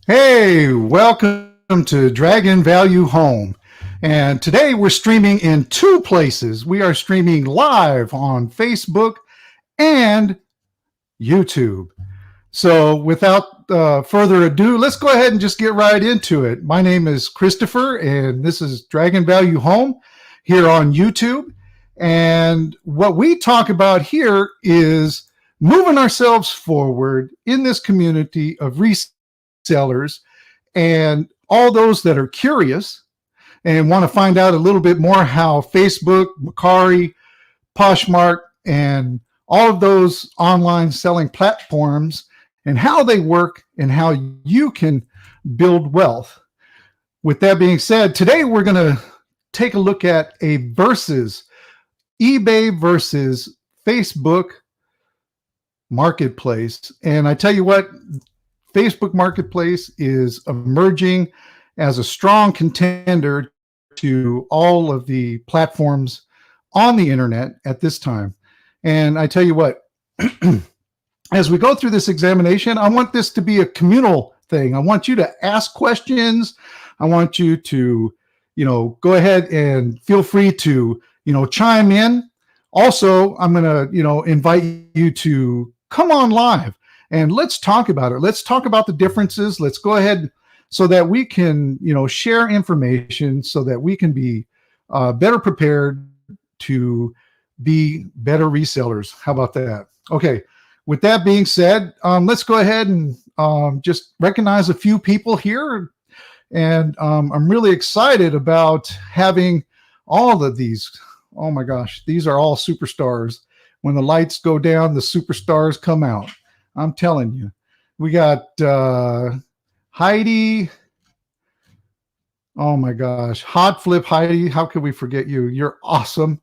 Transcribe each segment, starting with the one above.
Hey, welcome to Dragon Value Home. And today we're streaming in two places. We are streaming live on Facebook and YouTube. So without further ado, let's go ahead and just get right into it. My name is Christopher, and this is Dragon Value Home here on YouTube. And what we talk about here is moving ourselves forward in this community of resellers and all those that are curious and want to find out a little bit more how Facebook, Mercari, Poshmark, and all of those online selling platforms and how they work and how you can build wealth. With that being said, today we're going to take a look at a versus eBay versus Facebook marketplace. And I tell you what, Facebook Marketplace is emerging as a strong contender to all of the platforms on the internet at this time. And I tell you what, as we go through this examination, I want this to be a communal thing. I want you to ask questions. I want you to, go ahead and feel free to, chime in. Also, I'm going to, invite you to come on live and let's talk about it. Let's talk about the differences. Let's go ahead so that we can, share information so that we can be better prepared to be better resellers. How about that? Okay. With that being said, let's go ahead and just recognize a few people here. And I'm really excited about having all of these. Oh my gosh, these are all superstars. When the lights go down, the superstars come out. I'm telling you. We got Heidi. Oh my gosh. Hot Flip Heidi. How could we forget you? You're awesome.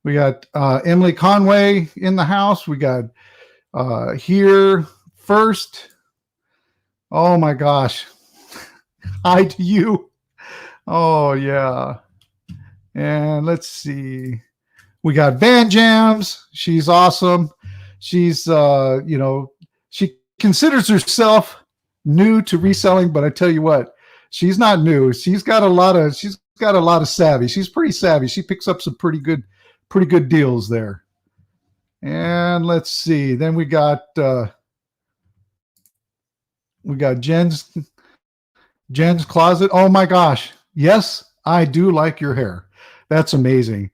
We got Emily Conway in the house. We got here first. Oh my gosh. Hi to you. Oh yeah. And let's see. We got Van Jams. She's awesome. She's she considers herself new to reselling, but I tell you what, she's not new. She's got a lot of savvy. She's pretty savvy. She picks up some pretty good deals there. And let's see. Then we got Jen's Closet. Oh my gosh. Yes, I do like your hair. That's amazing.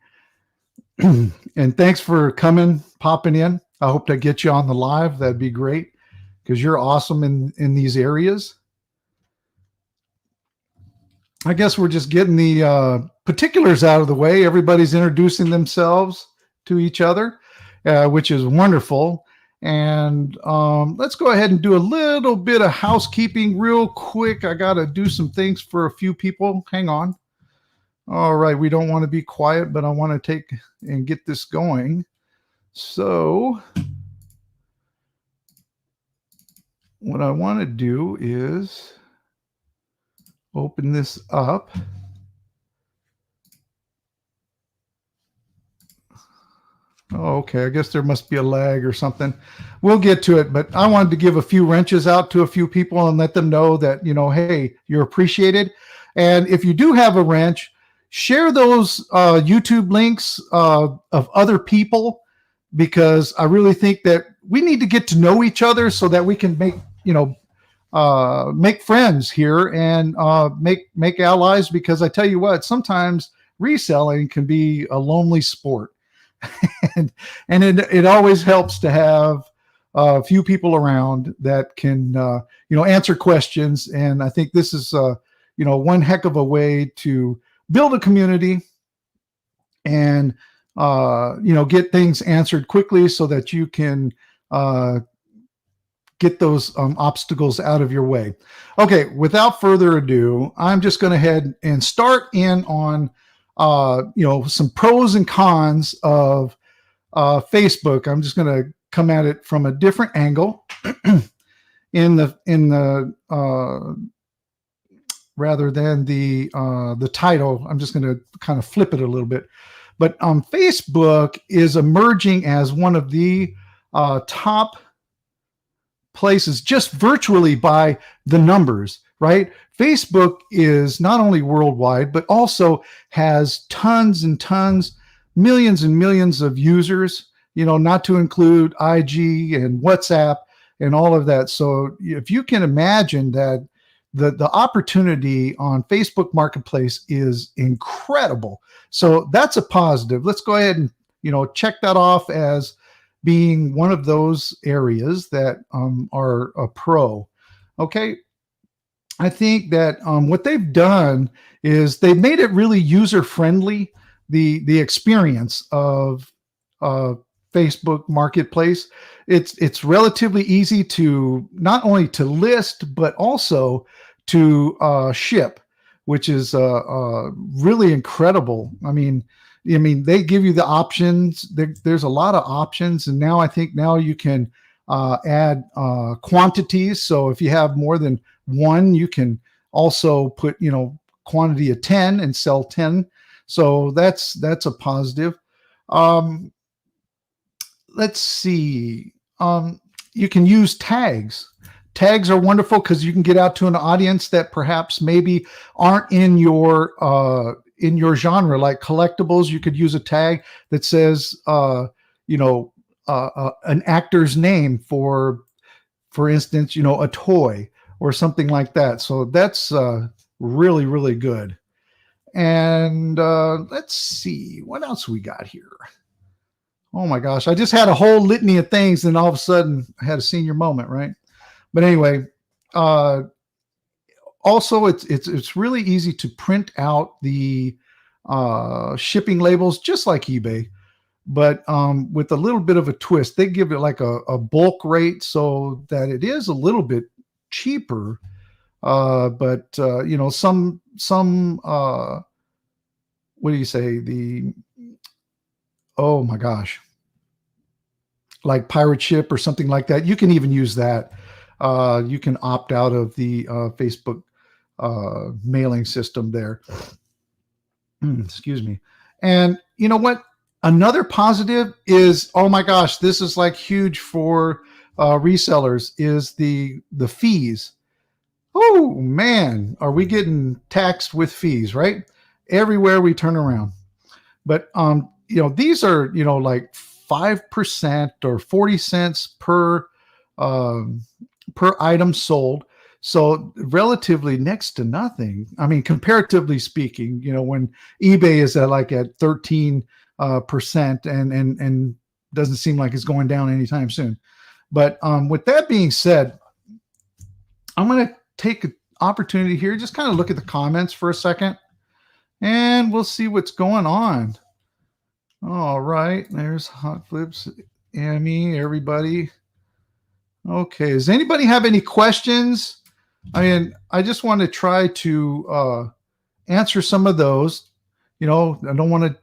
And thanks for popping in. I hope to get you on the live. That'd be great because you're awesome in these areas. I guess we're just getting the particulars out of the way. Everybody's introducing themselves to each other, which is wonderful. And let's go ahead and do a little bit of housekeeping real quick. I got to do some things for a few people. Hang on. All right. We don't want to be quiet, but I want to take and get this going. So what I want to do is open this up. Oh, okay. I guess there must be a lag or something. We'll get to it, but I wanted to give a few wrenches out to a few people and let them know that, hey, you're appreciated. And if you do have a wrench, share those YouTube links of other people, because I really think that we need to get to know each other so that we can make friends here and make allies, because I tell you what, sometimes reselling can be a lonely sport. and it always helps to have a few people around that can answer questions. And I think this is one heck of a way to build a community and get things answered quickly so that you can get those obstacles out of your way. Okay, without further ado, I'm just going to head and start in on some pros and cons of Facebook. I'm just going to come at it from a different angle. in the rather than the title, I'm just going to kind of flip it a little bit. But Facebook is emerging as one of the top places, just virtually by the numbers. right? Facebook is not only worldwide, but also has tons and tons, millions and millions of users, not to include IG and WhatsApp and all of that. So if you can imagine that the opportunity on Facebook Marketplace is incredible. So that's a positive. Let's go ahead and, check that off as being one of those areas that are a pro. Okay. I think that what they've done is they've made it really user friendly. The experience of Facebook Marketplace, it's relatively easy to not only to list but also to ship, which is really incredible. I mean, they give you the options. There's a lot of options, and now I think now you can add quantities. So if you have more than one, you can also put quantity of 10 and sell 10. So that's a positive. Let's see. You can use tags. Tags are wonderful because you can get out to an audience that perhaps maybe aren't in your genre, like collectibles. You could use a tag that says an actor's name, for instance, a toy or something like that. So that's really, really good. And let's see what else we got here. Oh my gosh, I just had a whole litany of things, and all of a sudden I had a senior moment, right? But anyway, also it's really easy to print out the shipping labels just like eBay, but with a little bit of a twist. They give it like a bulk rate so that it is a little bit cheaper. But some what do you say? Oh my gosh, like pirate ship or something like that. You can even use that. You can opt out of the Facebook mailing system there. Excuse me. And you know what? Another positive is, oh my gosh, this is like huge for resellers, is the fees. Oh man, are we getting taxed with fees, right? Everywhere we turn around. But these are like 5% or 40 cents per item sold. So relatively next to nothing. I mean, comparatively speaking, when eBay is at 13 percent and doesn't seem like it's going down anytime soon. But with that being said, I'm going to take an opportunity here, just kind of look at the comments for a second, and we'll see what's going on. All right, there's Hot Flips, Amy, everybody. Okay, does anybody have any questions? I mean, I just want to try to answer some of those. I don't want to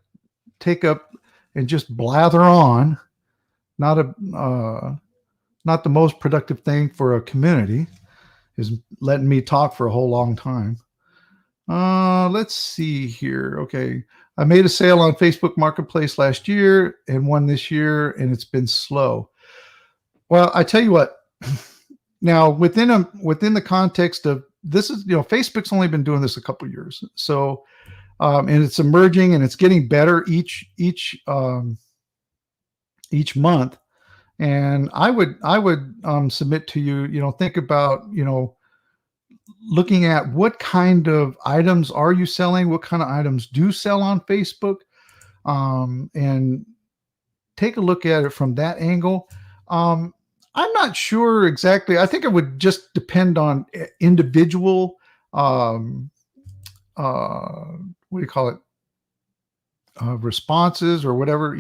take up and just blather on. Not the most productive thing for a community is letting me talk for a whole long time. Let's see here. Okay, I made a sale on Facebook Marketplace last year and one this year, and it's been slow. Well, I tell you what. Now, within the context of this is, Facebook's only been doing this a couple of years, so and it's emerging and it's getting better each month. And I would submit to you, think about, looking at what kind of items are you selling, what kind of items do sell on Facebook, and take a look at it from that angle. I'm not sure exactly. I think it would just depend on individual, what do you call it? Responses or whatever.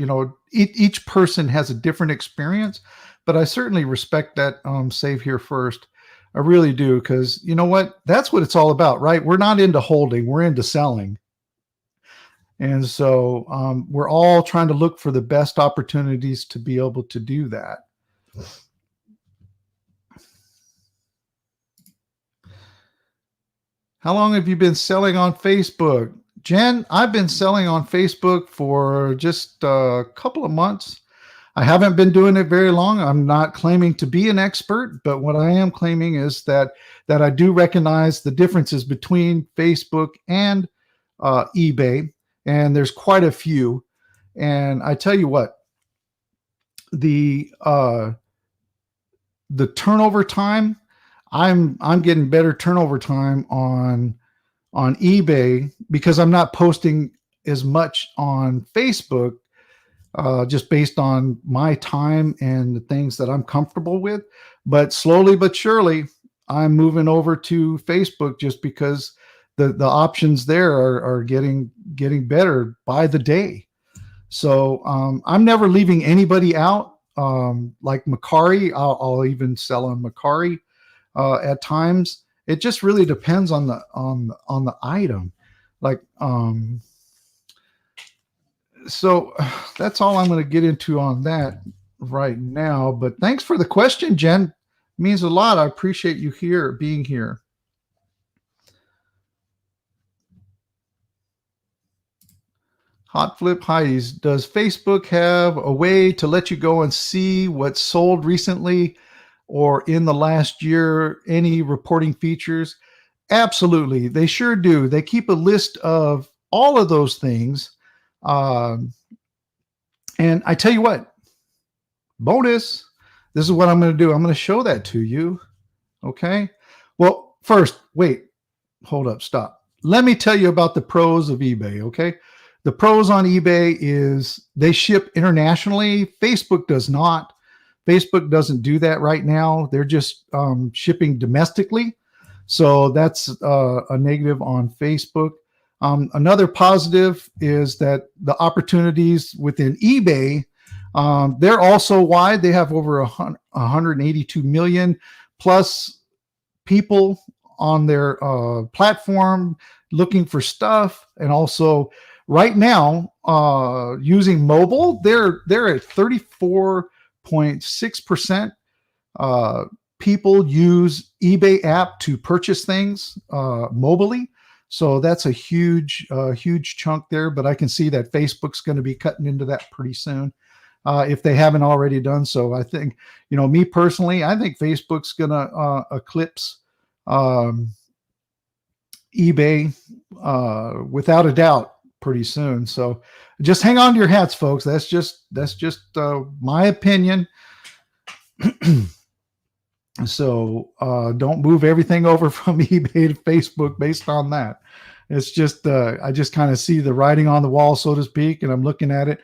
Each person has a different experience, but I certainly respect that save here first. I really do, because you know what? That's what it's all about, right? We're not into holding, we're into selling. And so we're all trying to look for the best opportunities to be able to do that. How long have you been selling on Facebook? Jen, I've been selling on Facebook for just a couple of months. I haven't been doing it very long. I'm not claiming to be an expert, but what I am claiming is that I do recognize the differences between Facebook and eBay, and there's quite a few. And I tell you what, the uh, the turnover time, I'm getting better turnover time on eBay because I'm not posting as much on Facebook, just based on my time and the things that I'm comfortable with. But slowly but surely, I'm moving over to Facebook just because the options there are getting better by the day. So I'm never leaving anybody out. Like Macari, I'll even sell on Macari at times. It just really depends on the item. Like so that's all I'm going to get into on that right now. But thanks for the question, Jen. It means a lot. I appreciate you being here. Hot Flip Heidi's, does Facebook have a way to let you go and see what's sold recently or in the last year? Any reporting features? Absolutely. They sure do. They keep a list of all of those things. Um, and I tell you what, bonus, this is what I'm going to do. I'm going to show that to you. Okay. Well, first, wait, hold up, stop. Let me tell you about the pros of eBay. Okay. The pros on eBay is they ship internationally. Facebook does not. Facebook doesn't do that right now. They're just shipping domestically. So that's a negative on Facebook. Another positive is that the opportunities within eBay, they're also wide. They have over 182 million plus people on their platform looking for stuff. And also right now, using mobile, they're at 34.6%. People use eBay app to purchase things mobily. So that's a huge chunk there. But I can see that Facebook's going to be cutting into that pretty soon, if they haven't already done so. I think, me personally, I think Facebook's going to eclipse eBay without a doubt pretty soon. So just hang on to your hats, folks. That's just my opinion. So don't move everything over from eBay to Facebook based on that. It's just I just kind of see the writing on the wall, so to speak, and I'm looking at it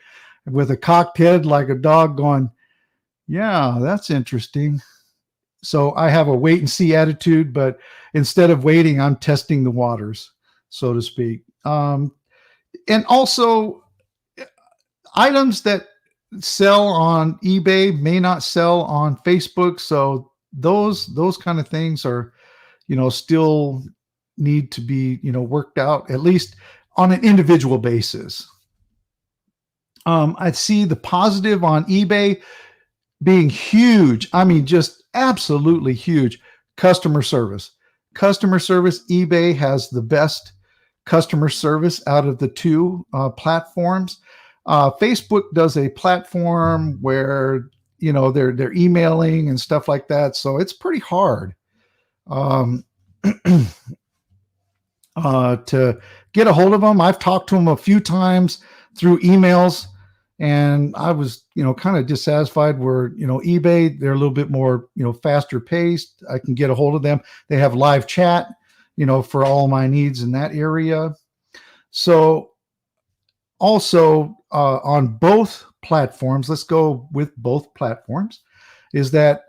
with a cocked head like a dog going, yeah, that's interesting. So I have a wait and see attitude, but instead of waiting, I'm testing the waters, so to speak. And also, items that sell on eBay may not sell on Facebook. So those kind of things are, still need to be, worked out, at least on an individual basis. I see the positive on eBay being huge. I mean, just absolutely huge. Customer service. eBay has the best customer service out of the two platforms. Facebook does a platform where, they're emailing and stuff like that. So it's pretty hard to get a hold of them. I've talked to them a few times through emails, and I was, kind of dissatisfied where, eBay, they're a little bit more, faster paced. I can get a hold of them. They have live chat, for all my needs in that area. So also on both platforms, let's go with both platforms, is that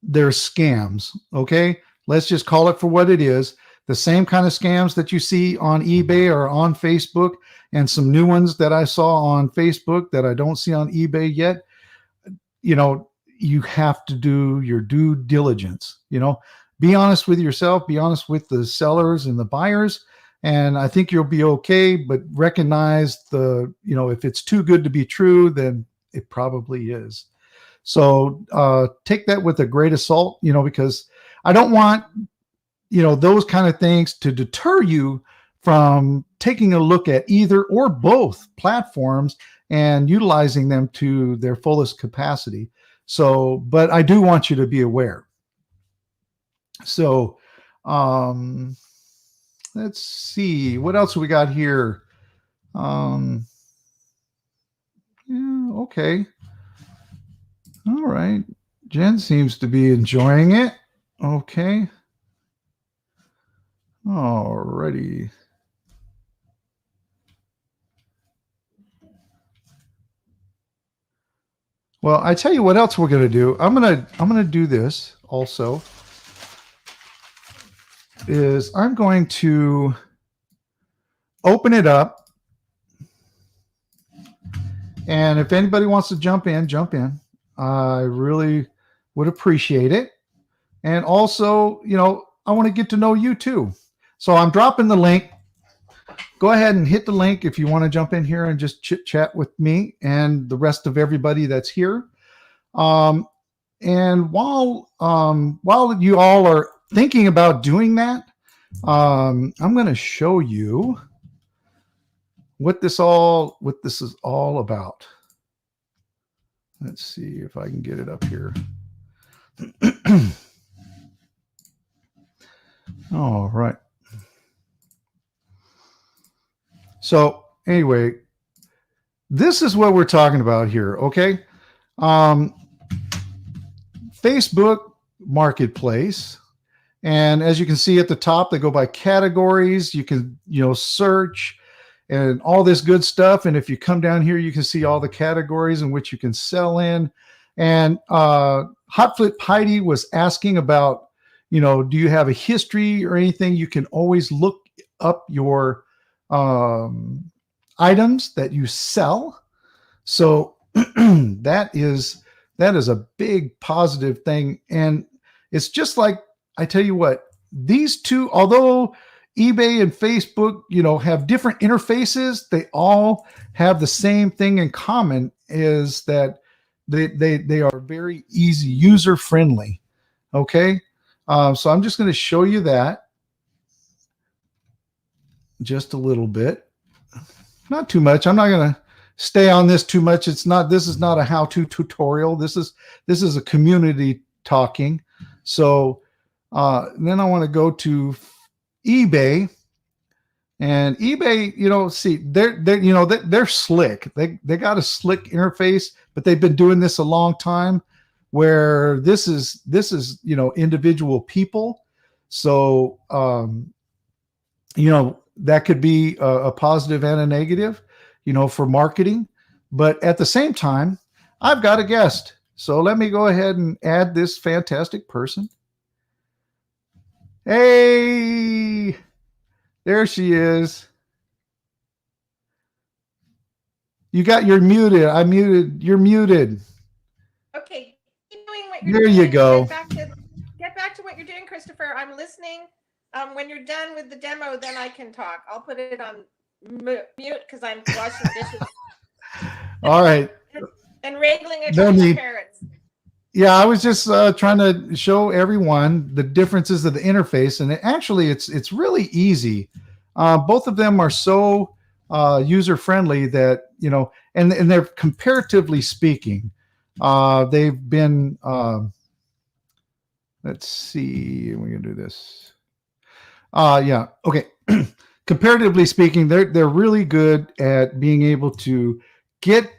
there's scams. Okay. Let's just call it for what it is. The same kind of scams that you see on eBay or on Facebook, and some new ones that I saw on Facebook that I don't see on eBay yet. You have to do your due diligence, be honest with yourself, be honest with the sellers and the buyers. And I think you'll be okay, but recognize if it's too good to be true, then it probably is. So take that with a grain of salt, because I don't want, those kind of things to deter you from taking a look at either or both platforms and utilizing them to their fullest capacity. So, but I do want you to be aware. So, let's see what else we got here. Yeah, okay. All right. Jen seems to be enjoying it. Okay. Alrighty. Well, I tell you what else we're gonna do. I'm gonna do this also. Is I'm going to open it up, and if anybody wants to jump in, jump in. I really would appreciate it. And also, I want to get to know you too. So I'm dropping the link. Go ahead and hit the link if you want to jump in here and just chit chat with me and the rest of everybody that's here. And while you all are thinking about doing that, I'm going to show you what this is all about. Let's see if I can get it up here. All right. So anyway, this is what we're talking about here. Okay. Facebook Marketplace. And as you can see at the top, they go by categories. You can, search and all this good stuff. And if you come down here, you can see all the categories in which you can sell in. And Hot Flip Heidi was asking about, do you have a history or anything? You can always look up your items that you sell. So that is a big positive thing. And it's just like, I tell you what, these two, although eBay and Facebook, have different interfaces, they all have the same thing in common, is that they are very easy, user friendly. Okay. So I'm just going to show you that just a little bit, not too much. I'm not going to stay on this too much. This is not a how-to tutorial. This is a community talking. So then I want to go to eBay, and eBay, see, they're slick. They got a slick interface, but they've been doing this a long time, where this is individual people. So that could be a positive and a negative, for marketing. But at the same time, I've got a guest. So let me go ahead and add this fantastic person. Hey, there she is. You're muted. You're muted. Okay. Keep doing what you're doing. There you go. Get back to what you're doing, Christopher. I'm listening. When you're done with the demo, then I can talk. I'll put it on mute because I'm washing dishes. All right. And wrangling a couple of parrots. Yeah, I was just trying to show everyone the differences of the interface, and it's really easy. Both of them are so user friendly that and they're comparatively speaking. They've been. Let's see. We're gonna do this. Yeah. Okay. Comparatively speaking, they're really good at being able to get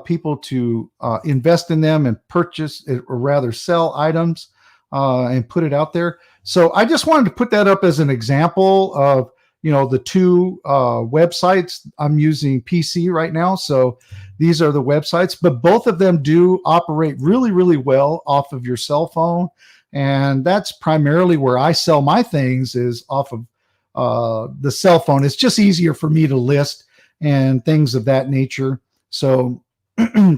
people to invest in them and purchase, or rather sell items and put it out there. So I just wanted to put that up as an example of the two websites. I'm using PC right now, so these are the websites, but both of them do operate really, really well off of your cell phone. And that's primarily where I sell my things, is off of the cell phone. It's just easier for me to list and things of that nature. So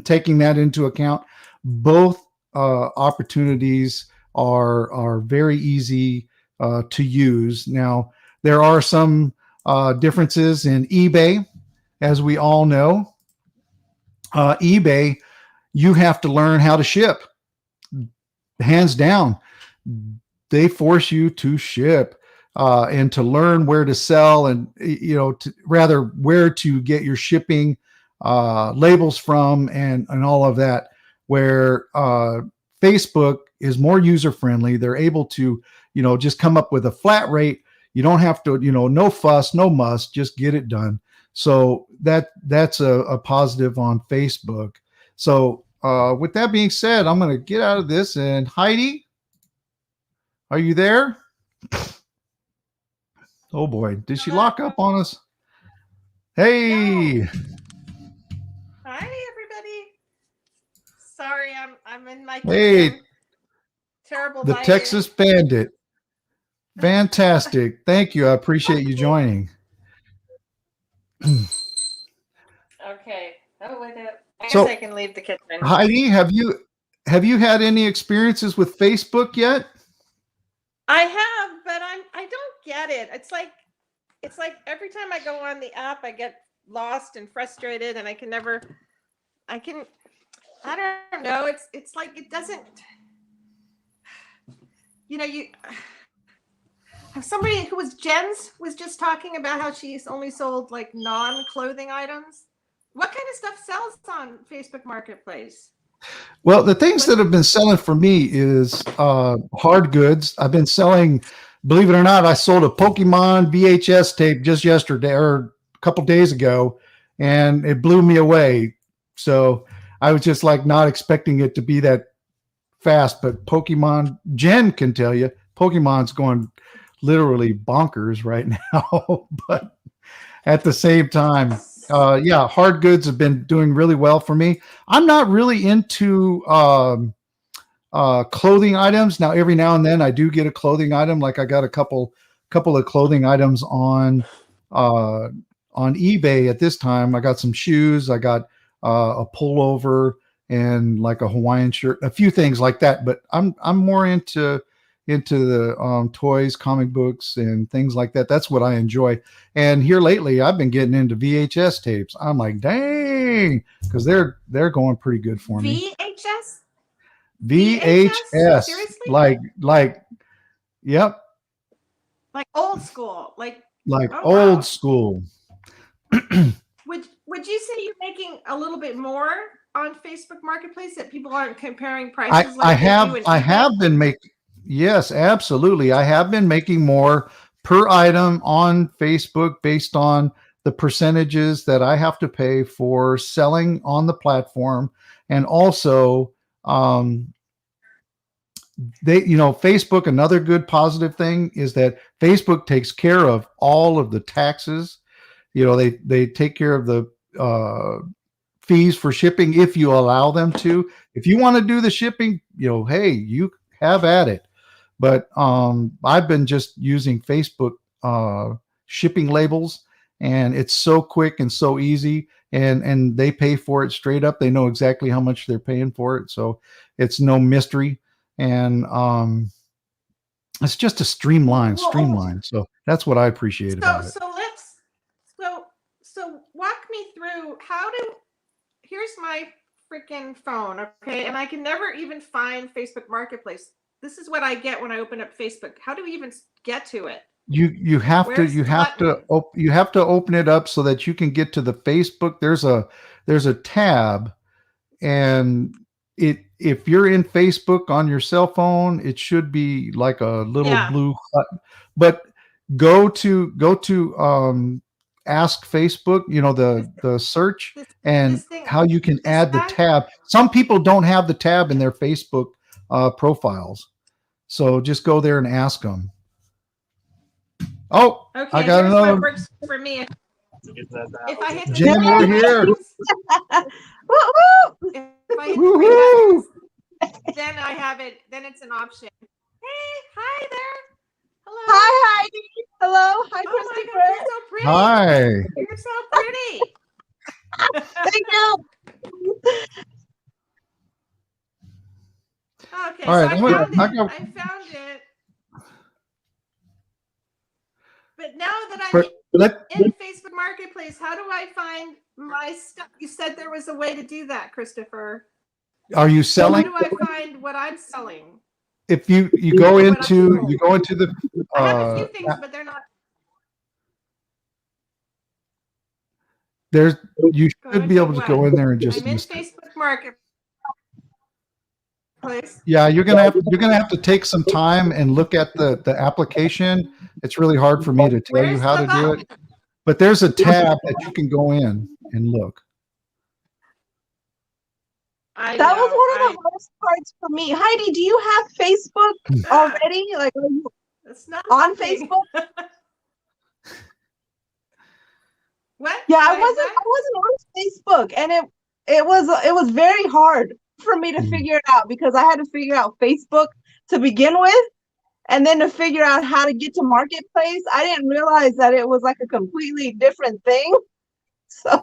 taking that into account, both opportunities are very easy to use. Now, there are some differences in eBay, as we all know. eBay, you have to learn how to ship. Hands down, they force you to ship and to learn where to sell, and where to get your shipping labels from, and all of that, where Facebook is more user friendly. They're able to, just come up with a flat rate. You don't have to, no fuss, no muss, just get it done. So that's a positive on Facebook. So with that being said, I'm going to get out of this. And Heidi, are you there? Oh boy, did she lock up on us? Hey. No. Hi, everybody. Sorry, I'm in my kitchen. Hey, terrible. The lighting. Texas Bandit. Fantastic. Thank you. I appreciate you joining. Okay. Oh, wait. I guess I can leave the kitchen. Heidi, have you had any experiences with Facebook yet? I have, but I don't get it. It's like every time I go on the app, I get lost and frustrated, and I don't know. It's like it doesn't. Somebody who was Jen's was just talking about how she's only sold like non-clothing items. What kind of stuff sells on Facebook Marketplace? Well, the things that have been selling for me is hard goods. I've been selling, believe it or not, I sold a Pokemon VHS tape just yesterday or a couple days ago, and it blew me away. So I was just like not expecting it to be that fast. But Pokemon, Jen can tell you, Pokemon's going literally bonkers right now. But at the same time, hard goods have been doing really well for me. I'm not really into clothing items. Now, every now and then I do get a clothing item. Like I got a couple of clothing items on eBay at this time. I got some shoes. I got a pullover and like a Hawaiian shirt, a few things like that. But I'm more into the toys, comic books, and things like that. That's what I enjoy. And here lately, I've been getting into VHS tapes. I'm like, dang, because they're going pretty good for me. VHS. Seriously? Like, yep. Like old school, like old school. Would you say you're making a little bit more on Facebook Marketplace, that people aren't comparing prices? I have been making. Yes, absolutely. I have been making more per item on Facebook based on the percentages that I have to pay for selling on the platform. And also, Facebook, another good positive thing is that Facebook takes care of all of the taxes. They take care of the fees for shipping if you allow them to. If you want to do the shipping, hey, you have at it. But I've been just using Facebook shipping labels, and it's so quick and so easy, and they pay for it straight up. They know exactly how much they're paying for it, so it's no mystery. And it's just a streamline. So that's what I appreciate about it. So walk me through here's my freaking phone, okay? And I can never even find Facebook Marketplace. This is what I get when I open up Facebook. How do we even get to it? You have to open it up so that you can get to the Facebook. There's a tab, and if you're in Facebook on your cell phone, it should be like a little blue button. But go to Ask Facebook, the search, and how you can add the tab. Some people don't have the tab in their Facebook profiles, so just go there and ask them. Oh, okay, I got another. What works for me. If I hit Jen, we're here. If I hit the then I have it. Then it's an option. Hey, hi there. Hello. Hi, Heidi. Hello. Hi, Christopher. Hi. You're so pretty. Thank you. Okay, all right, so I found it. But now that I'm in Facebook Marketplace, how do I find my stuff? You said there was a way to do that, Christopher. Are you selling? How do I find what I'm selling? If you go into the I have a few things, but they're not. You should be able to go in there and just I'm in Facebook Marketplace. Yeah, you're gonna have to take some time and look at the application. It's really hard for me to tell you how to do it, but there's a tab that you can go in and look. That was one of the hardest parts for me. Heidi, do you have Facebook already? Like, are you on Facebook? What? Yeah, I wasn't on Facebook, and it was very hard for me to figure it out because I had to figure out Facebook to begin with, and then to figure out how to get to Marketplace. I didn't realize that it was like a completely different thing. So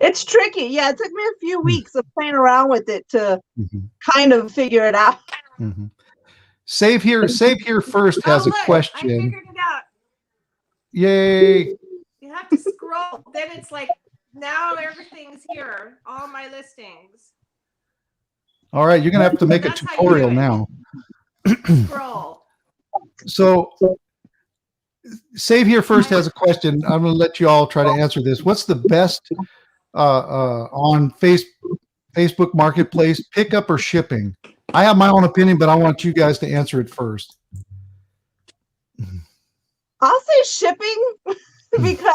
it's tricky. Yeah, it took me a few weeks of playing around with it to kind of figure it out. Save here first has a question. I figured it out. Yay. You have to scroll. Then it's like, now everything's here. All my listings. All right, you're going to have to make a tutorial now. Scroll. So Save Here First has a question. I'm going to let you all try to answer this. What's the best on Facebook Marketplace, pickup or shipping? I have my own opinion, but I want you guys to answer it first. I'll say shipping because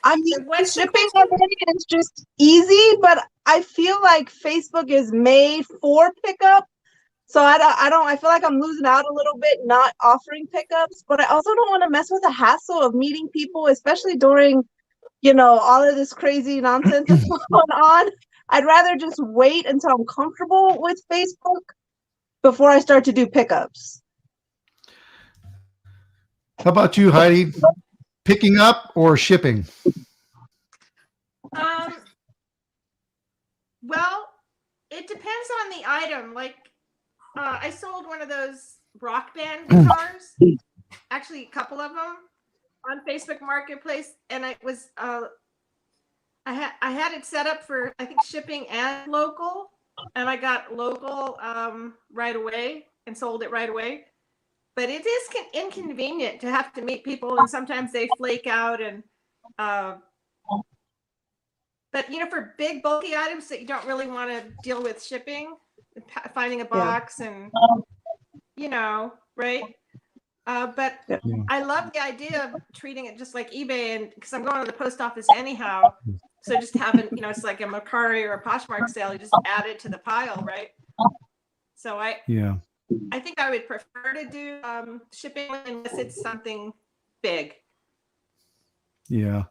I mean, shipping already is just easy, but I feel like Facebook is made for pickup. So I feel like I'm losing out a little bit not offering pickups, but I also don't want to mess with the hassle of meeting people, especially during, all of this crazy nonsense that's going on. I'd rather just wait until I'm comfortable with Facebook before I start to do pickups. How about you, Heidi? Picking up or shipping? Well, it depends on the item. Like, I sold one of those rock band guitars, actually a couple of them, on Facebook Marketplace, and I was I had it set up for, I think, shipping and local, and I got local right away and sold it right away. But it is inconvenient to have to meet people, and sometimes they flake out. And but for big bulky items that you don't really want to deal with shipping, finding a box, and right. But I love the idea of treating it just like eBay, and because I'm going to the post office anyhow, so just having it's like a Mercari or a Poshmark sale, you just add it to the pile, right? So I think I would prefer to do shipping unless it's something big. Yeah,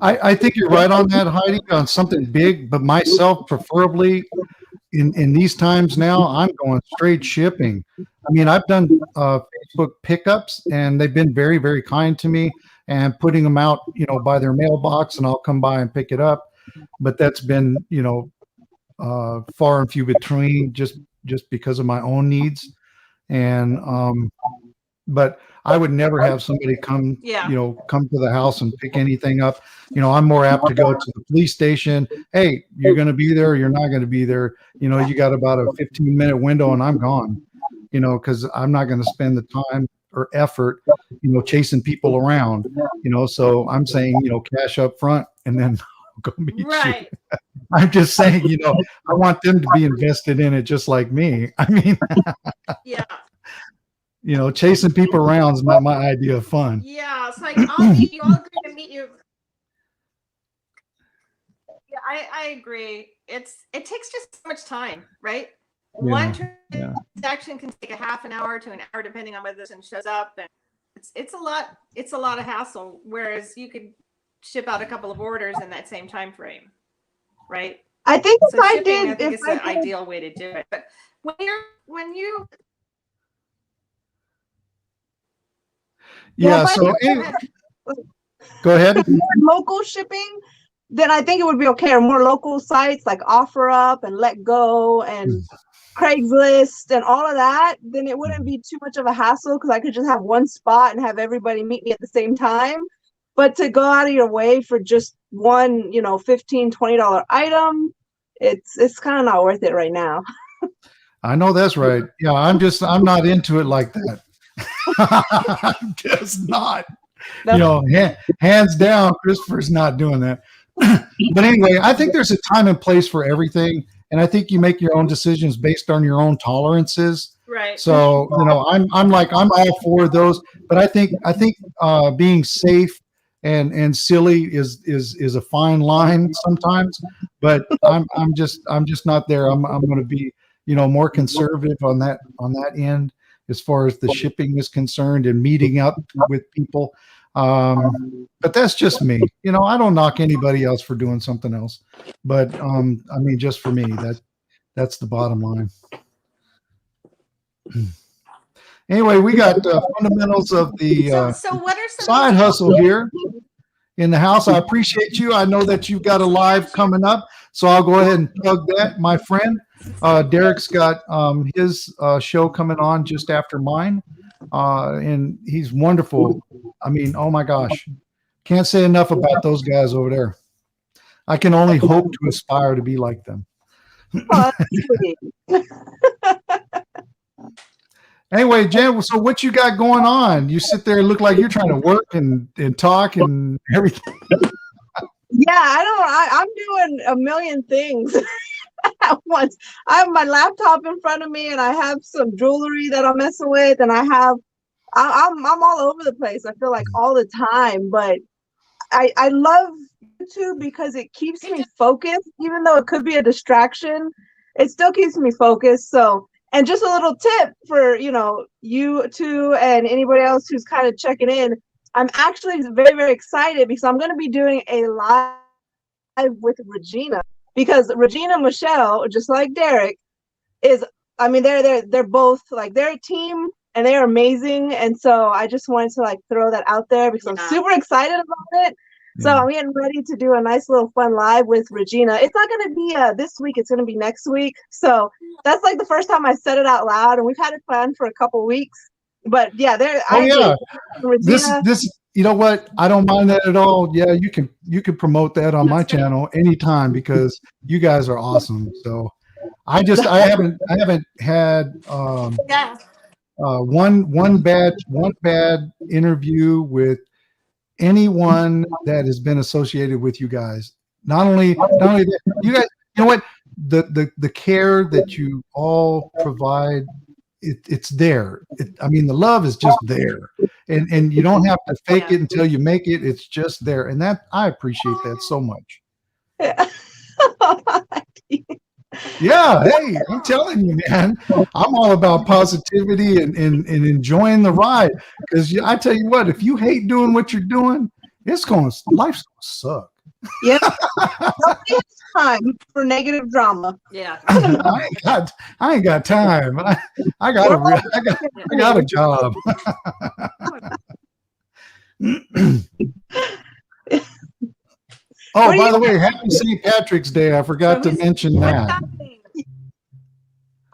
I think you're right on that, Heidi, on something big, but myself, preferably in these times now, I'm going straight shipping. I mean, I've done Facebook pickups, and they've been very, very kind to me and putting them out, by their mailbox, and I'll come by and pick it up. But that's been, far and few between, just because of my own needs. And but I would never have somebody come come to the house and pick anything up. I'm more apt to go to the police station. Hey, you're going to be there, or you're not going to be there. You got about a 15-minute window and I'm gone, because I'm not going to spend the time or effort, chasing people around, so I'm saying, cash up front and then go meet you. I'm just saying, I want them to be invested in it just like me. I mean, chasing people around is not my idea of fun. Yeah, it's like I'll agree to meet you. Yeah, I agree. It takes just so much time, right? One transaction can take a half an hour to an hour, depending on whether this one shows up, and it's a lot. It's a lot of hassle. Whereas you could ship out a couple of orders in that same time frame, right? I think so I think it's the ideal way to do it. But when you go ahead. Local shipping, then I think it would be okay. Or more local sites like OfferUp and Let Go and Craigslist and all of that, then it wouldn't be too much of a hassle because I could just have one spot and have everybody meet me at the same time. But to go out of your way for just one, $15, $20 item, it's kind of not worth it right now. I know that's right. Yeah, I'm not into it like that. I'm just not. Hands down, Christopher's not doing that. But anyway, I think there's a time and place for everything, and I think you make your own decisions based on your own tolerances. Right. So I'm all for those, but I think being safe and silly is a fine line sometimes. But I'm just not there. I'm going to be more conservative on that end as far as the shipping is concerned and meeting up with people. But that's just me. I don't knock anybody else for doing something else, but I mean, just for me, that's the bottom line. Anyway, we got fundamentals of the so what are some side hustle here in the house. I appreciate you. I know that you've got a live coming up, so I'll go ahead and plug that, my friend. Derek's got his show coming on just after mine, and he's wonderful. I mean, oh my gosh, can't say enough about those guys over there. I can only hope to aspire to be like them. Anyway, Jen, so what you got going on? You sit there and look like you're trying to work and talk and everything. Yeah, I'm doing a million things at once. I have my laptop in front of me, and I have some jewelry that I'm messing with, and I'm all over the place. I feel like all the time, but I love YouTube because it keeps me focused, even though it could be a distraction. It still keeps me focused. So. And just a little tip for, you two and anybody else who's kind of checking in. I'm actually very, very excited because I'm going to be doing a live with Regina, because Regina Michelle, just like Derek, they're both like, they're a team and they're amazing. And so I just wanted to throw that out there because I'm super excited about it. So I'm getting ready to do a nice little fun live with Regina. It's not going to be this week. It's going to be next week. So that's the first time I said it out loud, and we've had it planned for a couple weeks. But yeah, Regina. This you know what? I don't mind that at all. Yeah, you can promote that on my channel anytime because you guys are awesome. So I haven't had one bad interview with anyone that has been associated with you guys. Not only that, you guys, you know what, the care that you all provide, it's there. I mean, the love is just there, and you don't have to fake it until you make it. It's just there, and that I appreciate that so much. Yeah, hey, I'm telling you, man, I'm all about positivity and enjoying the ride. Because I tell you what, if you hate doing what you're doing, life's gonna suck. Yeah, nobody has time for negative drama. Yeah, I ain't got time. I got a job. Oh, by the way, happy St. Patrick's Day. I forgot to mention that.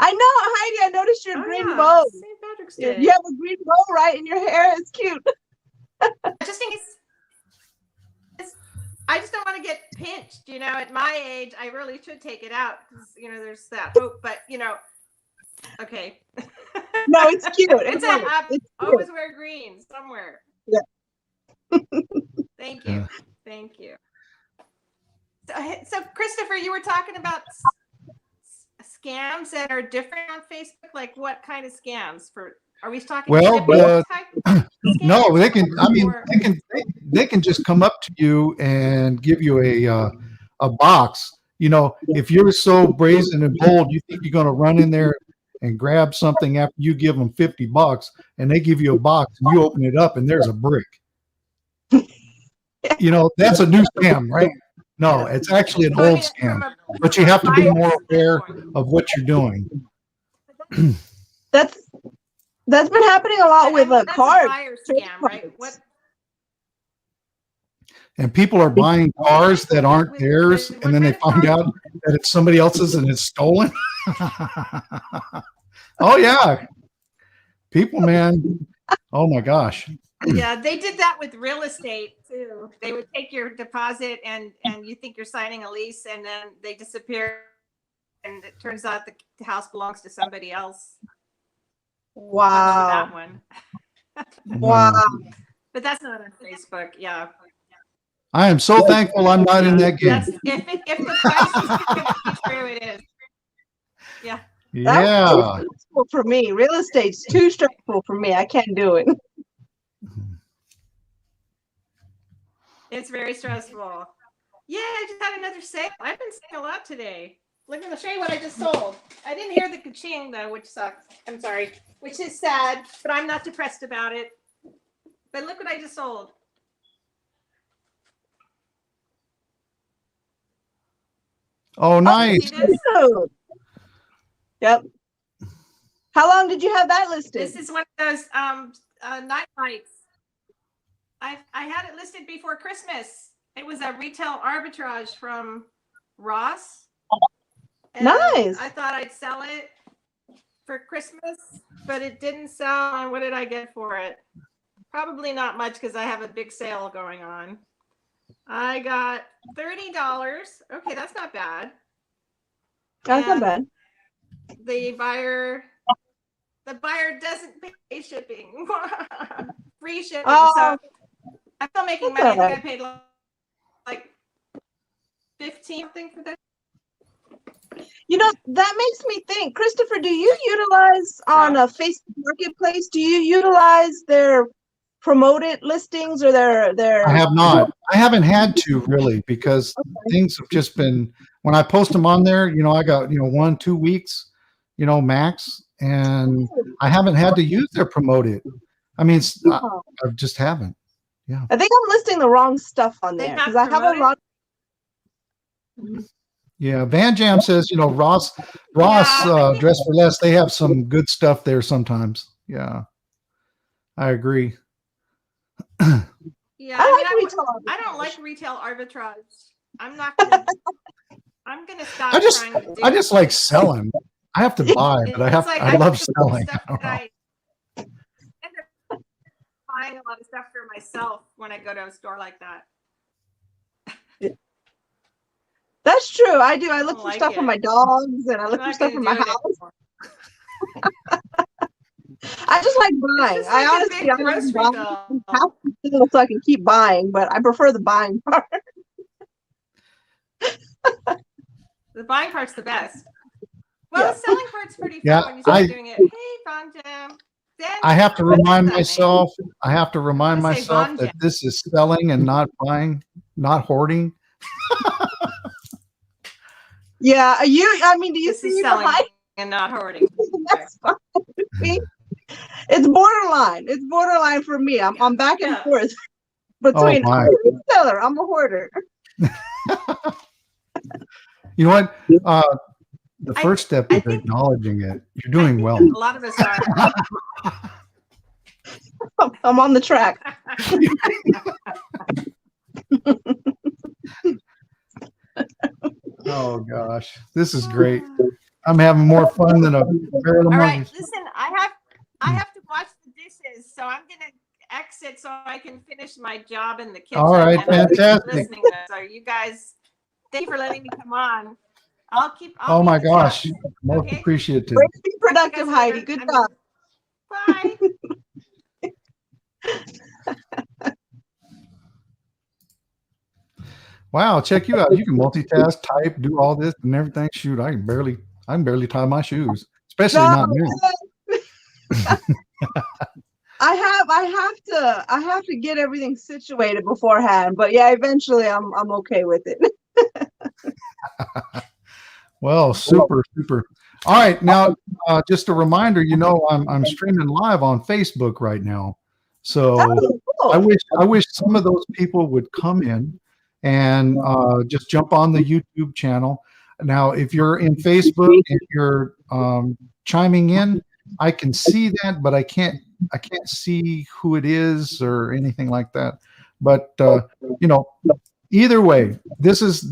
I know, Heidi, I noticed your green bow. St. Patrick's Day. You have a green bow, right? In your hair. It's cute. I just think I just don't want to get pinched. At my age, I really should take it out because, there's that hope. But, okay. No, it's cute. I always wear green somewhere. Yeah. Thank you. Thank you. So, Christopher, you were talking about scams that are different on Facebook. Like, what kind of scams? Are we talking? Well, no, they can. I mean, they can just come up to you and give you a box. If you're so brazen and bold, you think you're going to run in there and grab something after you give them $50, and they give you a box, and you open it up, and there's a brick. That's a new scam, right? No, it's actually an old scam, but you have to be more aware of what you're doing. That's been happening a lot with cars. Scam, right? And people are buying cars that aren't theirs, and then they find out that it's somebody else's and it's stolen. Oh yeah, people, man. Oh my gosh. Yeah, they did that with real estate too. They would take your deposit and you think you're signing a lease, and then they disappear, and it turns out the house belongs to somebody else. Wow. That one. Wow. But that's not on Facebook. Yeah. I am so thankful I'm not in that game. That's if the price is too good to be true, it is. Yeah. That's too Yeah. stressful for me. Real estate's too stressful for me. I can't do it. It's very stressful. Yeah, I just had another sale. I've been selling a lot today. Look, I'm gonna show you what I just sold. I didn't hear the ka-ching though, which sucks. I'm sorry, which is sad, but I'm not depressed about it. But look what I just sold. Oh, nice. See this? Dude. Yep. How long did you have that listed? This is one of those night lights. I had it listed before Christmas. It was a retail arbitrage from Ross. And Nice. I thought I'd sell it for Christmas, but it didn't sell. And what did I get for it? Probably not much because I have a big sale going on. I got $30. Okay, that's not bad. That's not And bad. the buyer doesn't pay shipping. Free shipping. Oh, So I'm still making that's money. I all think I paid like 15 something for this. you know, that makes me think, Christopher, do you utilize on a Facebook Marketplace, do you utilize their promoted listings or their I have not. I haven't had to really because things have just been, when I post them on there, I got, 1-2 weeks, max. And I haven't had to use their promoted. I mean, I just haven't. Yeah. I think I'm listing the wrong stuff on They there have because I have a promoted? lot. Yeah. Van Jam says, Ross Yeah. Dress for Less, they have some good stuff there sometimes. Yeah. I agree. Yeah, I like I retail don't arbitrage. like retail arbitrage. I'm not gonna I'm gonna stop I just trying to do I just like selling. I have to buy, it. but It's like I love have to buy selling. stuff I don't that know. I end up buying a lot of stuff for myself when I go to a store like that. That's true. I do. I look don't for like stuff for it. my dogs and I I'm look for not stuff gonna for my do it house. anymore. I just like buying. just I like a honestly, big I like grocery buying. bill. I have to steal so I can keep buying, but I prefer the buying part. The buying part's the best. Well, Yeah. the selling part's pretty fun Yeah, when you start doing it. Hey, Von Jam. I have to remind that name. myself. I have to remind I'm gonna say myself Von that Jam. this is selling and not buying, not hoarding. Yeah. I mean, do you This see is me selling behind? and not hoarding. That's fine with me. It's borderline. It's borderline for me. I'm back and Yeah. forth Oh between my! I'm a seller. I'm a hoarder. You know what? The first step is think- acknowledging it. You're doing well. A lot of us are. I'm on the track. Oh gosh, this is great. I'm having more fun than a barrel of All right, monkeys. listen, I have to wash the dishes, so I'm gonna exit so I can finish my job in the kitchen. All right, and I'll keep fantastic. listening to- So you guys, thank you for letting me come on. I'll Oh my keep in touch. gosh, most Okay. appreciated. Great to be Talk to you productive, guys Heidi. later. Good I'm- job. Bye. Wow, check you out. You can multitask, type, do all this and everything. Shoot, I can barely tie my shoes, especially not me. I have to get everything situated beforehand, but yeah, eventually I'm okay with it. Well, super. All right, now just a reminder. I'm streaming live on Facebook right now, so Oh, cool. I wish some of those people would come in and just jump on the YouTube channel. Now, if you're in Facebook and you're chiming in, I can see that, but I can't see who it is or anything like that. But either way, this is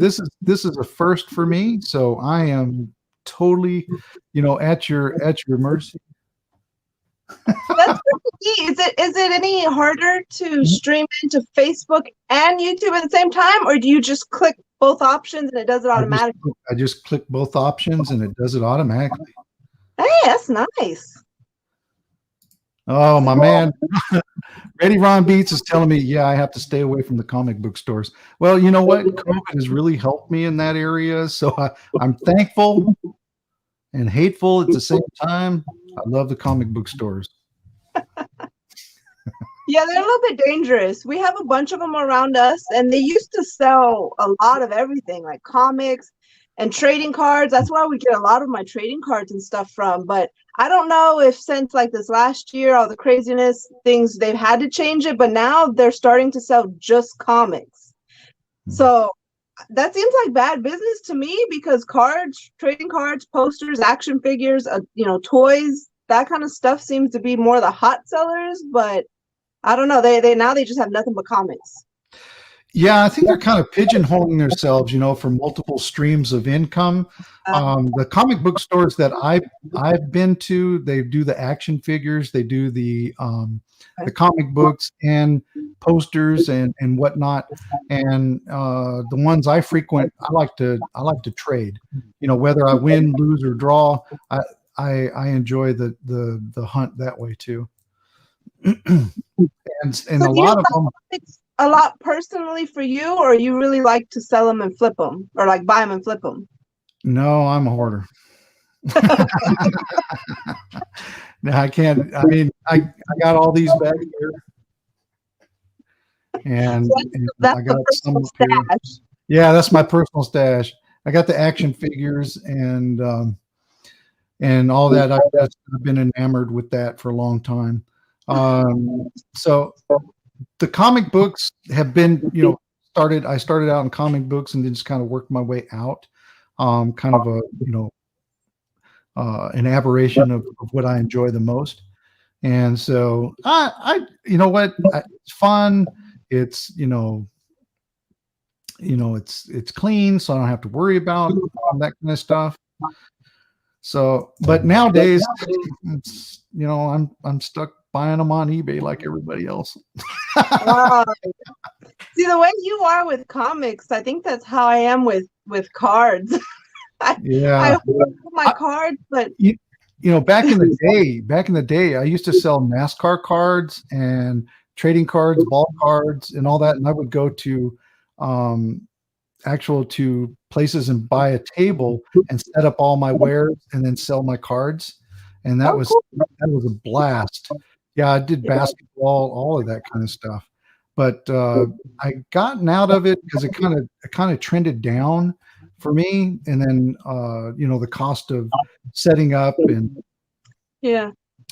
a first for me, so I am totally, at your mercy. That's pretty neat. Is it any harder to stream into Facebook and YouTube at the same time, or do you just click both options and it does it automatically? I just click both options and it does it automatically. Hey, that's nice. Oh, my man. Ready Ron Beats is telling me, yeah, I have to stay away from the comic book stores. Well, you know what? COVID has really helped me in that area. So I'm thankful and hateful at the same time. I love the comic book stores. Yeah, they're a little bit dangerous. We have a bunch of them around us, and they used to sell a lot of everything, like comics and trading cards. That's where we get a lot of my trading cards and stuff from. But I don't know if since like this last year, all the craziness things, they've had to change it. But now they're starting to sell just comics. So that seems like bad business to me because cards, trading cards, posters, action figures, toys, that kind of stuff seems to be more the hot sellers. But I don't know. They just have nothing but comics. Yeah, I think they're kind of pigeonholing themselves, for multiple streams of income. The comic book stores that I've been to, they do the action figures, they do the comic books and posters and whatnot. And the ones I frequent, I like to trade. Whether I win, lose, or draw, I enjoy the hunt that way too. and So a lot of them. A lot personally for you, or you really like to sell them and flip them, or like buy them and flip them? No, I'm a hoarder. No, I can't. I mean, I got all these back here, and That's I got some up stash. here. Yeah, that's my personal stash. I got the action figures and all that. I've been enamored with that for a long time. So the comic books have been, I started out in comic books and then just kind of worked my way out. Kind of a, an aberration of what I enjoy the most. And so you know what, it's fun. It's, it's clean, so I don't have to worry about that kind of stuff. So, but nowadays, it's, I'm stuck buying them on eBay like everybody else. See, the way you are with comics, I think that's how I am with cards. I hold my cards, but back in the day, I used to sell NASCAR cards and trading cards, ball cards, and all that. And I would go to to places and buy a table and set up all my wares and then sell my cards. And that was a blast. Yeah, I did basketball, all of that kind of stuff. But I gotten out of it because it kind of trended down for me. And then the cost of setting up and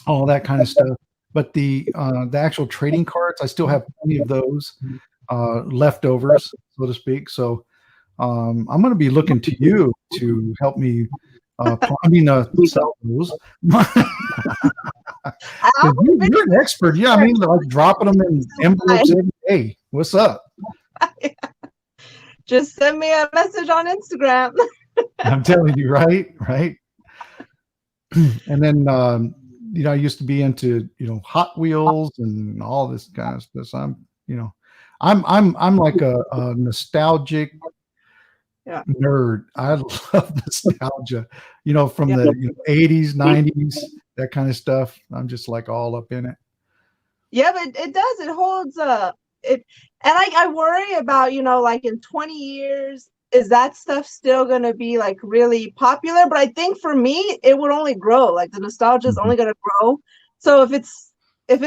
all that kind of stuff. But the actual trading cards, I still have plenty of those leftovers, so to speak. So I'm going to be looking to you to help me. Sell those. You're an expert. Yeah, I mean, like dropping them in envelopes every day. What's up? Just send me a message on Instagram. I'm telling you, right? And then, I used to be into, Hot Wheels and all this kind of stuff. So I'm like a nostalgic nerd. I love nostalgia, from the 80s, 90s, that kind of stuff. I'm just like all up in it. Yeah, but it does. It holds it. And I worry about, like in 20 years, is that stuff still going to be like really popular? But I think for me, it would only grow. Like the nostalgia is only going to grow. So if it's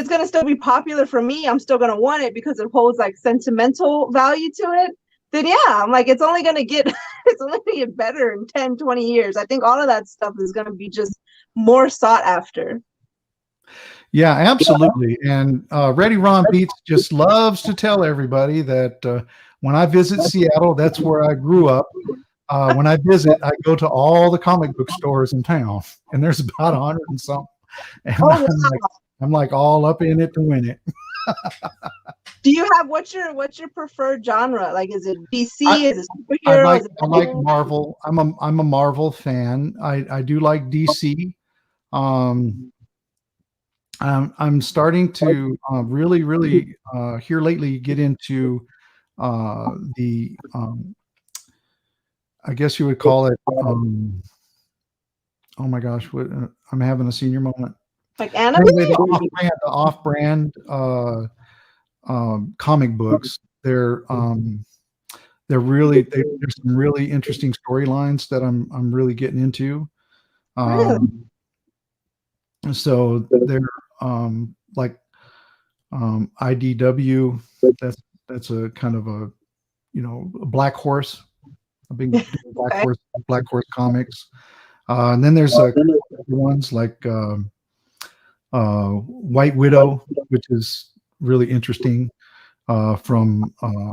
going to still be popular for me, I'm still going to want it because it holds like sentimental value to it. Then yeah, I'm like, it's only going to get better in 10, 20 years. I think all of that stuff is going to be just more sought after. Yeah, absolutely. And Ready Ron Beats just loves to tell everybody that when I visit Seattle, that's where I grew up. When I visit, I go to all the comic book stores in town, and there's about 100 and something. And I'm like all up in it to win it. Do you have what's your preferred genre? Like, is it DC? Is it superhero? I like Marvel. I'm a Marvel fan. I do like DC. I'm starting to really here lately get into the I guess you would call it oh my gosh, what I'm having a senior moment. Like anime? Anyway, the off-brand comic books. There's some really interesting storylines that I'm really getting into. Really? So they're like IDW. That's a kind of a a Black Horse. A big Black Horse comics. And then there's ones like White Widow, which is really interesting, from a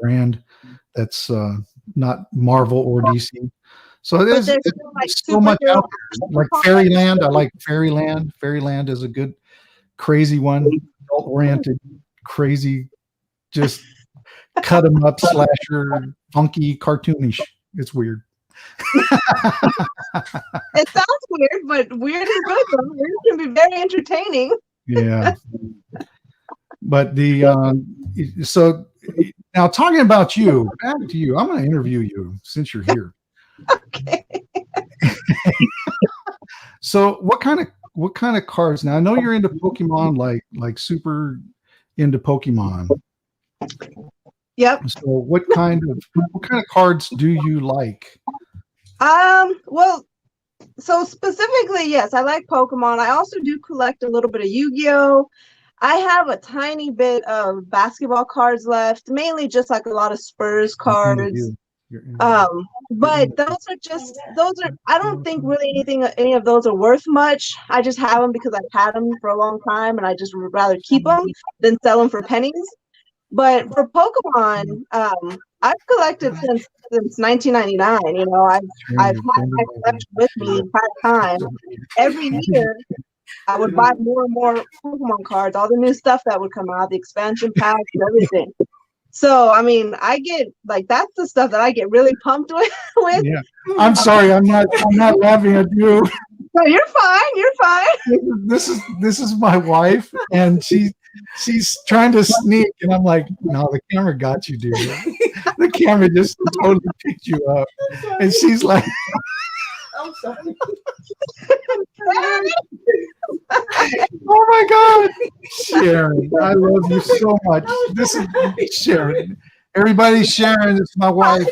brand that's not Marvel or DC. So there's so much out there. Like Fairyland. I like Fairyland. Fairyland is a good, crazy one, adult-oriented, crazy, just cut 'em up slasher, funky, cartoonish. It's weird. It sounds weird, but weird is good though. Weird can be very entertaining. Yeah. But so now talking about you, back to you. I'm going to interview you since you're here. Okay. So what kind of cards? Now I know you're into Pokemon, like super into Pokemon. Yep. So what kind of cards do you like? Well, so specifically, yes, I like Pokemon. I also do collect a little bit of Yu-Gi-Oh! I have a tiny bit of basketball cards left, mainly just like a lot of Spurs cards. But I don't think really any of those are worth much. I just have them because I've had them for a long time and I just would rather keep them than sell them for pennies. But for Pokemon, I've collected since 1999. I've had my collection with me the entire time. Every year, I would buy more and more Pokemon cards, all the new stuff that would come out, the expansion packs, and everything. So, I mean, I get that's the stuff that I get really pumped with. Yeah. I'm sorry, I'm not laughing at you. No, you're fine. You're fine. This is my wife, and she's trying to sneak, and I'm like, no, the camera got you, dude. The camera just totally picked you up, and she's like, I'm sorry. oh my God, Sharon, I love you so much. This is Sharon. Everybody, Sharon is my wife.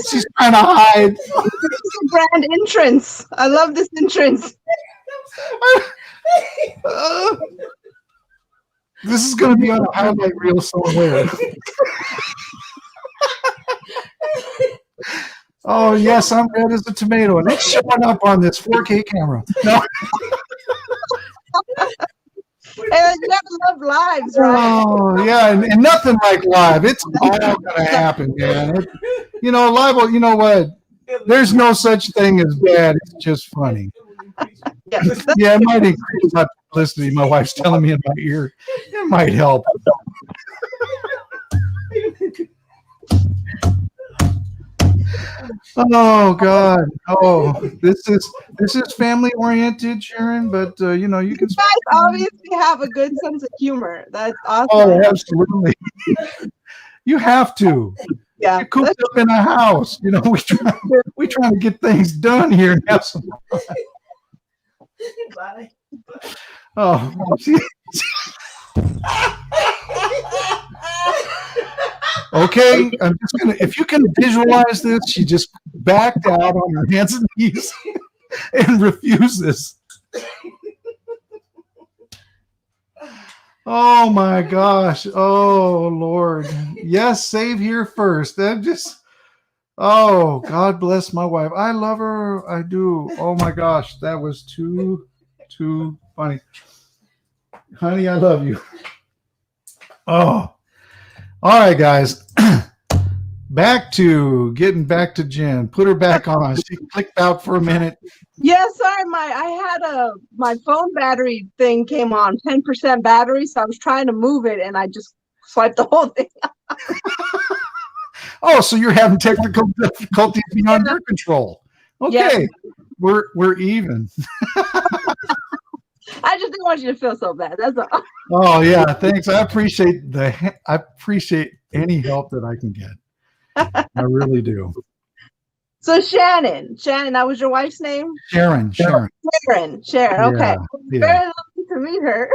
She's trying to hide. This is a brand entrance. I love this entrance. This is going to be on a highlight reel somewhere. Oh, yes, I'm red as a tomato, and it's showing up on this 4K camera. No. And you never love lives, right? Oh, yeah, and nothing like live. It's all going to happen, man. Live, you know what? There's no such thing as bad. It's just funny. Yes. Yeah, it might increase my publicity. My wife's telling me in my ear. It might help. Oh God! Oh, this is family oriented, Sharon. But you can. You guys obviously have a good sense of humor. That's awesome. Oh, absolutely. You have to. Yeah. You're cooped up in a house. We try to get things done here and have some fun. Bye. Oh. Okay, I'm just gonna. If you can visualize this, she just backed out on her hands and knees and refuses. Oh my gosh! Oh Lord! Yes, save here first. Oh, God bless my wife. I love her. I do. Oh my gosh, that was too funny, honey. I love you. Oh. All right, guys. Getting back to Jen. Put her back on. She clicked out for a minute. Yeah, sorry, my phone battery thing came on 10% battery, so I was trying to move it and I just swiped the whole thing. Oh, so you're having technical difficulties beyond your control. Okay. Yeah. We're even. I just didn't want you to feel so bad. That's all. Oh yeah, thanks. I appreciate any help that I can get. I really do. So Shannon, that was your wife's name? Sharon. Sharon. Okay. Yeah. Very lucky to meet her.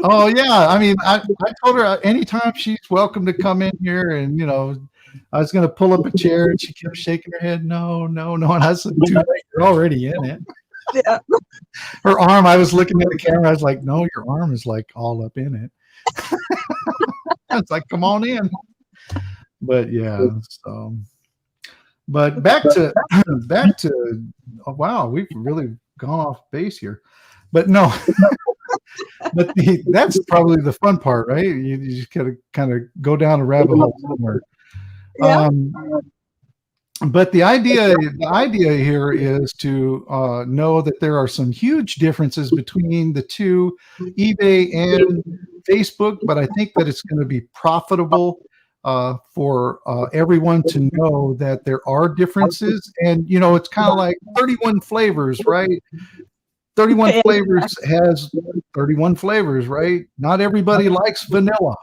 Oh yeah. I mean, I told her anytime she's welcome to come in here, and I was going to pull up a chair, and she kept shaking her head. No. And I said, too late. You're already in it. Yeah. Her arm. I was looking at the camera. I was like, no, your arm is like all up in it. It's like, come on in. But yeah. So. But back to oh, wow, we've really gone off base here. But no, but that's probably the fun part, right? You just gotta kind of go down a rabbit hole somewhere. Yeah. But the idea here is to know that there are some huge differences between the two, eBay and Facebook. But I think that it's going to be profitable for everyone to know that there are differences. And it's kind of like 31 flavors, right? 31 flavors has 31 flavors, right? Not everybody likes vanilla.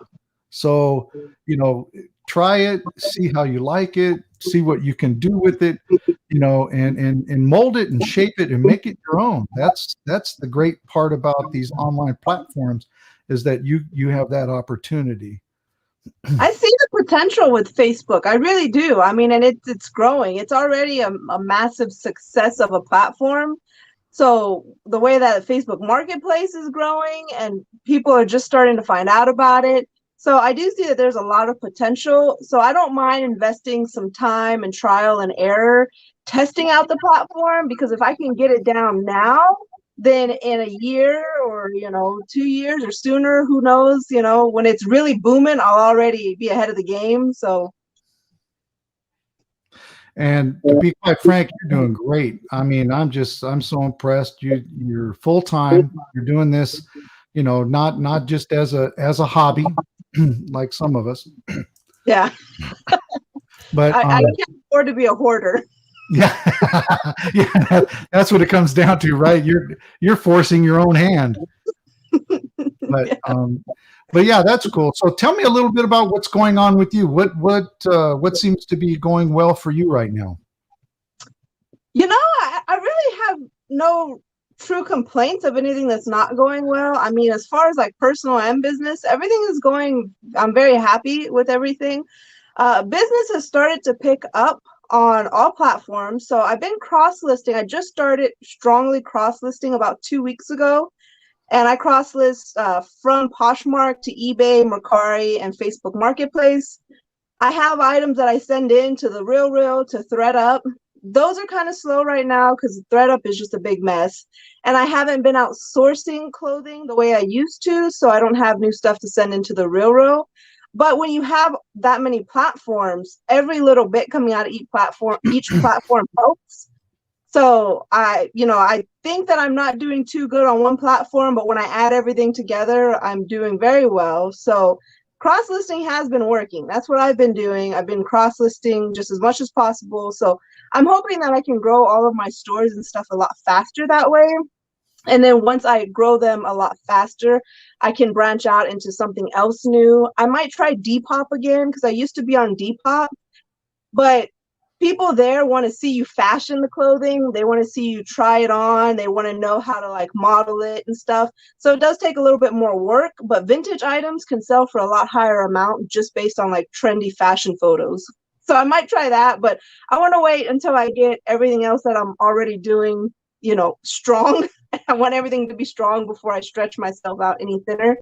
So, try it, see how you like it, see what you can do with it, and mold it and shape it and make it your own. That's the great part about these online platforms, is that you have that opportunity. I see the potential with Facebook. I really do. I mean, and it's growing. It's already a massive success of a platform. So the way that Facebook Marketplace is growing and people are just starting to find out about it. So I do see that there's a lot of potential. So I don't mind investing some time and trial and error testing out the platform, because if I can get it down now, then in a year or 2 years or sooner, who knows, when it's really booming, I'll already be ahead of the game. So, and to be quite frank, you're doing great. I mean, I'm so impressed. You're full time. You're doing this, not just as a hobby like some of us. Yeah. But I can't afford to be a hoarder. Yeah, yeah, that's what it comes down to, right? You're forcing your own hand. But but yeah, that's cool. So tell me a little bit about what's going on with you. What seems to be going well for you right now? I really have no true complaints of anything that's not going well. I mean, as far as like personal and business, everything is going. I'm very happy with everything. Business has started to pick up on all platforms. So I've been cross-listing. I just started strongly cross-listing about 2 weeks ago. And I cross-list from Poshmark to eBay, Mercari, and Facebook Marketplace. I have items that I send in to the RealReal, to ThreadUp. Those are kind of slow right now because ThreadUp is just a big mess. And I haven't been out sourcing clothing the way I used to, so I don't have new stuff to send into the RealReal. But when you have that many platforms, every little bit coming out of each platform helps. So I think that I'm not doing too good on one platform, but when I add everything together, I'm doing very well. So cross-listing has been working. That's what I've been doing. I've been cross-listing just as much as possible. So I'm hoping that I can grow all of my stores and stuff a lot faster that way. And then once I grow them a lot faster, I can branch out into something else new. I might try Depop again, because I used to be on Depop, but people there want to see you fashion the clothing. They want to see you try it on. They want to know how to like model it and stuff. So it does take a little bit more work, but vintage items can sell for a lot higher amount just based on like trendy fashion photos. So I might try that, but I want to wait until I get everything else that I'm already doing, strong. I want everything to be strong before I stretch myself out any thinner.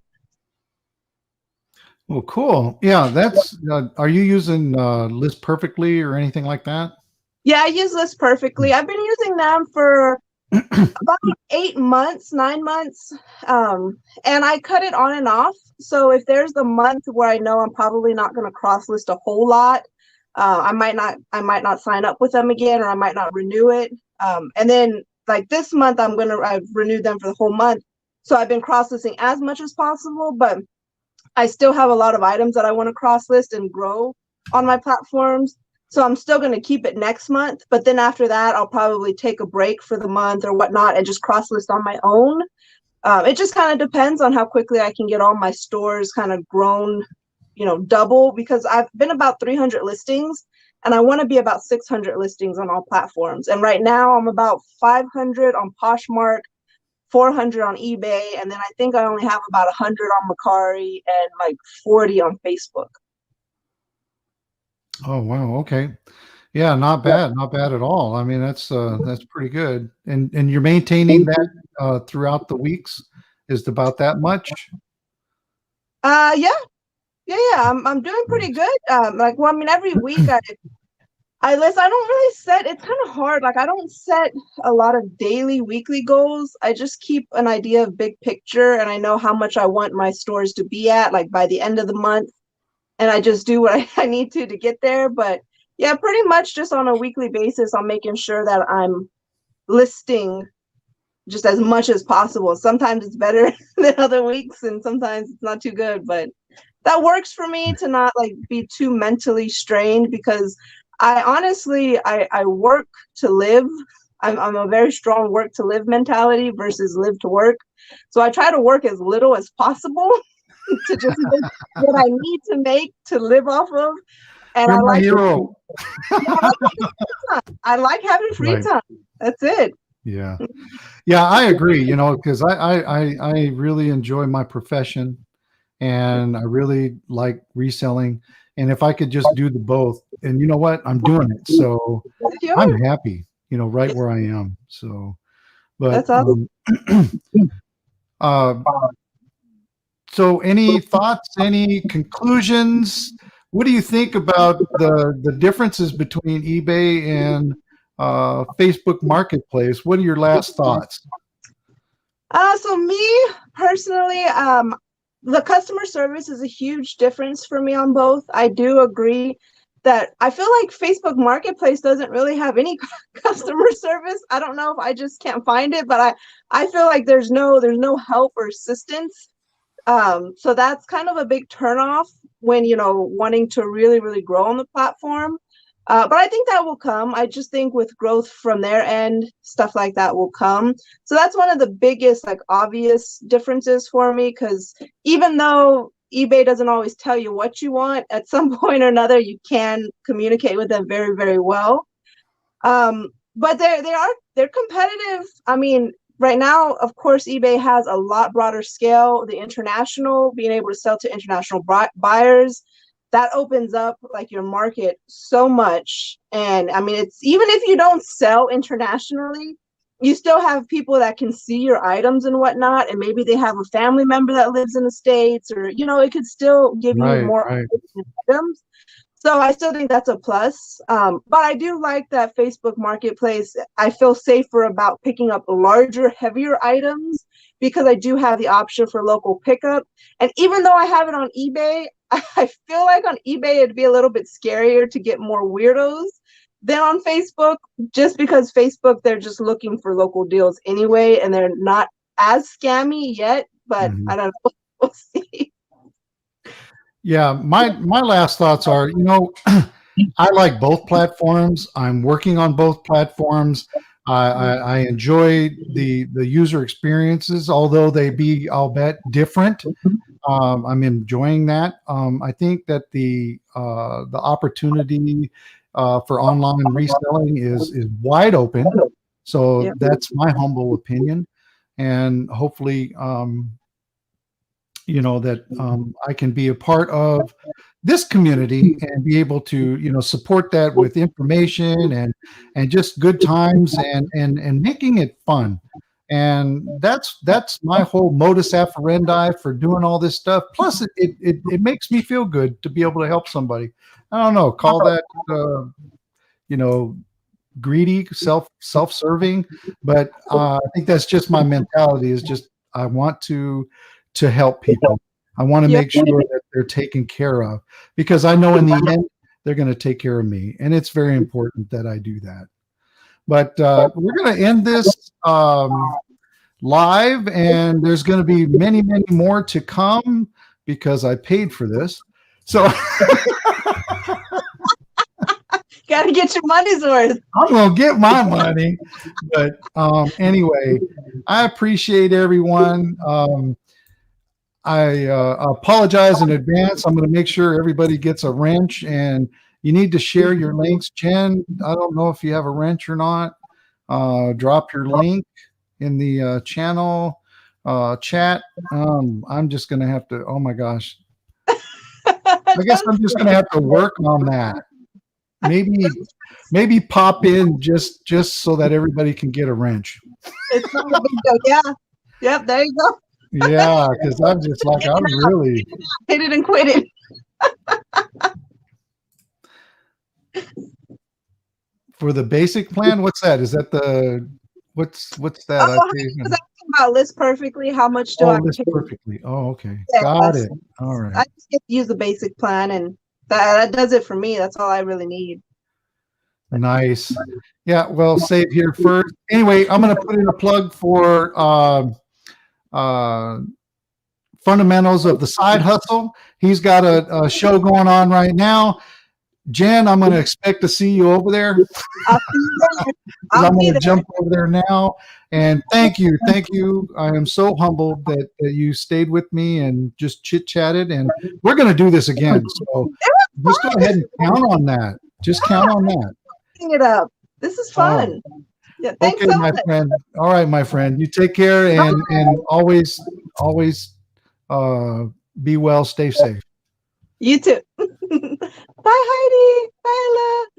Well, cool. Yeah, that's. Are you using List Perfectly or anything like that? Yeah, I use List Perfectly. I've been using them for about 9 months, and I cut it on and off. So if there's the month where I know I'm probably not going to cross list a whole lot, I might not sign up with them again, or I might not renew it. And then like this month, I've renewed them for the whole month. So I've been cross listing as much as possible, but I still have a lot of items that I want to cross list and grow on my platforms. So I'm still going to keep it next month. But then after that, I'll probably take a break for the month or whatnot and just cross list on my own. It just kind of depends on how quickly I can get all my stores kind of grown, double, because I've been about 300 listings. And I want to be about 600 listings on all platforms. And right now I'm about 500 on Poshmark, 400 on eBay, and then I think I only have about 100 on Mercari and like 40 on Facebook. Oh, wow. Okay. Yeah, not bad. Not bad at all. I mean, that's pretty good. And you're maintaining that throughout the weeks is about that much? Yeah. I'm doing pretty good. Like, well, I mean, every week I list. I don't really set. It's kind of hard. Like, I don't set a lot of daily, weekly goals. I just keep an idea of big picture, and I know how much I want my stores to be at, like by the end of the month, and I just do what I need to get there. But yeah, pretty much just on a weekly basis, I'm making sure that I'm listing just as much as possible. Sometimes it's better than other weeks, and sometimes it's not too good, but that works for me to not like be too mentally strained, because I honestly I work to live. I'm a very strong work to live mentality versus live to work. So I try to work as little as possible to just make what I need to make to live off of. And You're my hero. I like having free Right. time. That's it. Yeah. Yeah, I agree, you know, because I really enjoy my profession and I really like reselling. And if I could just do the both, and you know what, I'm doing it. So I'm happy, you know, right where I am. So, but That's awesome. So any thoughts, any conclusions? What do you think about the differences between eBay and Facebook Marketplace? What are your last thoughts? So me personally, the customer service is a huge difference for me on both. I do agree that I feel like Facebook Marketplace doesn't really have any customer service. I don't know if I just can't find it, but I feel like there's no help or assistance. So that's kind of a big turnoff when, you know, wanting to really, really grow on the platform. But I think that will come. I just think with growth from their end, stuff like that will come. So that's one of the biggest, like, obvious differences for me, because even though eBay doesn't always tell you what you want, at some point or another, you can communicate with them very, very well. But they're competitive. I mean, right now, of course, eBay has a lot broader scale. The international, being able to sell to international buyers, that opens up like your market so much. And I mean, it's even if you don't sell internationally, you still have people that can see your items and whatnot, and maybe they have a family member that lives in the States, or, you know, it could still give you more items. So I still think that's a plus. But I do like that Facebook Marketplace. I feel safer about picking up larger, heavier items because I do have the option for local pickup. And even though I have it on eBay, I feel like on eBay it'd be a little bit scarier to get more weirdos than on Facebook, just because Facebook, they're just looking for local deals anyway, and they're not as scammy yet, but I don't know. We'll see. Yeah, my last thoughts are, you know, I like both platforms. I'm working on both platforms. I enjoy the user experiences, although they be, I'll bet, different. I'm enjoying that. I think that the opportunity for online reselling is wide open. So that's my humble opinion, and hopefully, you know, that I can be a part of this community and be able to, you know, support that with information and just good times and making it fun. And that's my whole modus operandi for doing all this stuff. Plus, it makes me feel good to be able to help somebody. I don't know, call that you know, greedy, self-serving, but I think that's just my mentality. Is just I want to help people. I want to make sure that they're taken care of, because I know in the end they're going to take care of me, and it's very important that I do that. But we're going to end this live, and there's going to be many, many more to come because I paid for this. So got to get your money's worth. I'm going to get my money. But anyway, I appreciate everyone. I apologize in advance. I'm going to make sure everybody gets a wrench, and You need to share your links. Jen, I don't know if you have a wrench or not. Drop your link in the channel chat. I'm just going to have to, oh my gosh. I guess I'm just going to have to work on that. Maybe pop in just so that everybody can get a wrench. It's not a big deal. Yeah. Yep. There you go. Yeah, because I'm just like, I'm really hit it and quit it. For the basic plan. What's that? Is that the what's that? Oh, I was asking about List Perfectly. How much do I List pay? Perfectly. Oh, okay. Yeah, Got it. All right. I just get to use the basic plan, and that does it for me. That's all I really need. Nice. Yeah, well, save here first. Anyway, I'm going to put in a plug for Fundamentals of the Side Hustle. He's got a show going on right now. Jen, I'm going to expect to see you over there. I'll see you there. I'm going to jump over there now. And thank you. I am so humbled that you stayed with me and just chit-chatted. And we're going to do this again. So just go ahead and count on that. Just count on that. It up. This is fun. Yeah, thanks okay, so my much. friend. All right, my friend. You take care and always be well. Stay safe. You too. Bye, Heidi. Bye, Ella.